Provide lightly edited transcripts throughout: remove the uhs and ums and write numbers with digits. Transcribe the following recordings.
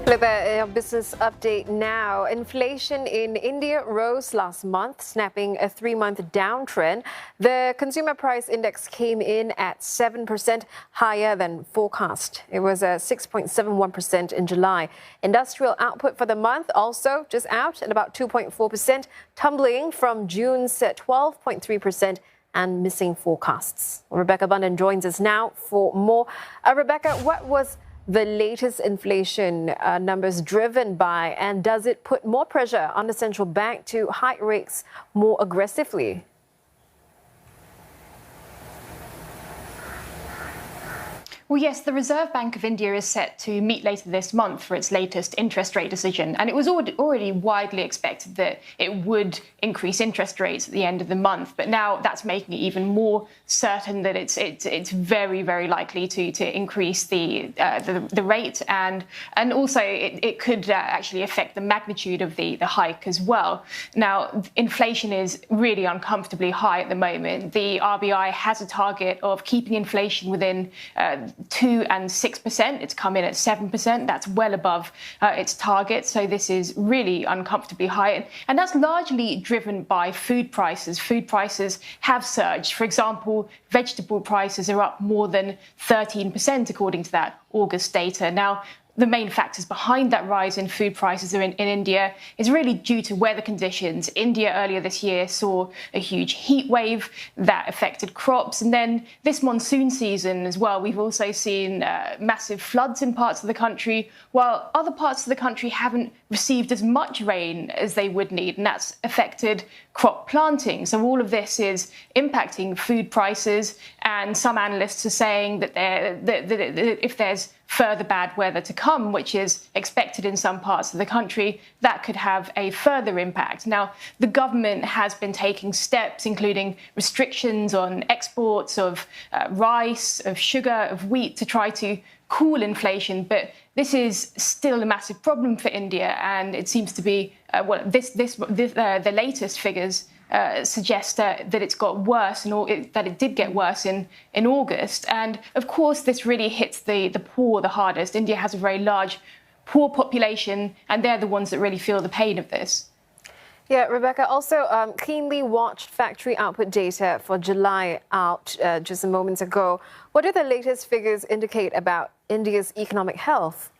Look at our business update now. Inflation in India rose last month, snapping a three-month downtrend. The consumer price index came in at 7% higher than forecast. It was 6.71% in July. Industrial output for the month also just out at about 2.4%, tumbling from June's 12.3% and missing forecasts. Rebecca Bundan joins us now for more. Rebecca, what was the latest inflation numbers driven by, and does it put more pressure on the central bank to hike rates more aggressively? Well, yes, the Reserve Bank of India is set to meet later this month for its latest interest rate decision. And it was already widely expected that it would increase interest rates at the end of the month. But now that's making it even more certain that it's very, very likely to increase the rate. And also it could actually affect the magnitude of the hike as well. Now, inflation is really uncomfortably high at the moment. The RBI has a target of keeping inflation within 2% and 6%. It's come in at 7%. That's well above its target. So this is really uncomfortably high. And that's largely driven by food prices. Food prices have surged. For example, vegetable prices are up more than 13% according to that August data. Now, the main factors behind that rise in food prices in India is really due to weather conditions. India earlier this year saw a huge heat wave that affected crops. And then this monsoon season as well, we've also seen massive floods in parts of the country, while other parts of the country haven't received as much rain as they would need. And that's affected crop planting. So all of this is impacting food prices. And some analysts are saying that if there's further bad weather to come, which is expected in some parts of the country, that could have a further impact. Now, the government has been taking steps, including restrictions on exports of rice, of sugar, of wheat, to try to cool inflation. But this is still a massive problem for India, and it seems to be the latest figures suggest that it's got worse, and that it did get worse in August. And of course, this really hits the poor the hardest. India has a very large poor population, and they're the ones that really feel the pain of this. Yeah, Rebecca, also keenly watched factory output data for July out just a moment ago. What do the latest figures indicate about India's economic health?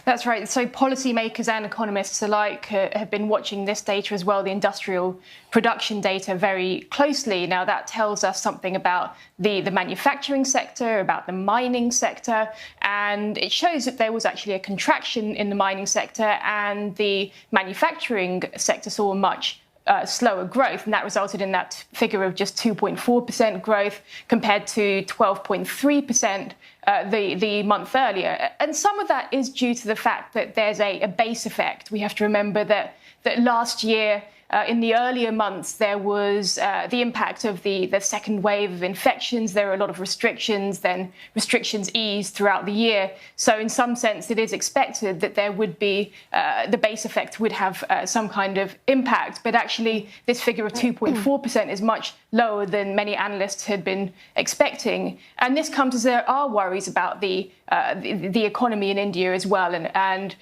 That's right. So policymakers and economists alike have been watching this data as well, the industrial production data, very closely. Now, that tells us something about the manufacturing sector, about the mining sector, and it shows that there was actually a contraction in the mining sector, and the manufacturing sector saw a much slower growth, and that resulted in that figure of just 2.4% growth compared to 12.3% the month earlier. And some of that is due to the fact that there's a base effect. We have to remember that last year, in the earlier months, there was the impact of the second wave of infections. There were a lot of restrictions, then restrictions eased throughout the year. So in some sense, it is expected that there would be, the base effect would have some kind of impact. But actually, this figure of 2.4% is much lower than many analysts had been expecting. And this comes as there are worries about the economy in India as well. And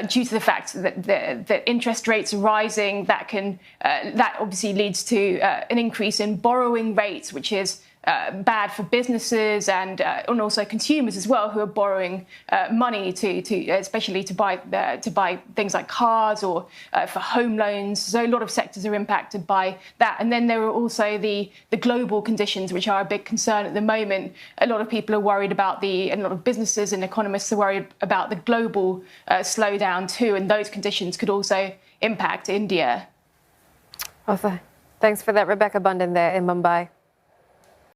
due to the fact that interest rates are rising, that obviously leads to an increase in borrowing rates, which is bad for businesses and also consumers as well, who are borrowing money especially to buy things like cars or for home loans. So a lot of sectors are impacted by that. And then there are also the global conditions, which are a big concern at the moment. A lot of people are worried about and a lot of businesses and economists are worried about the global slowdown too. And those conditions could also impact India. Thanks for that, Rebecca Bundan there in Mumbai.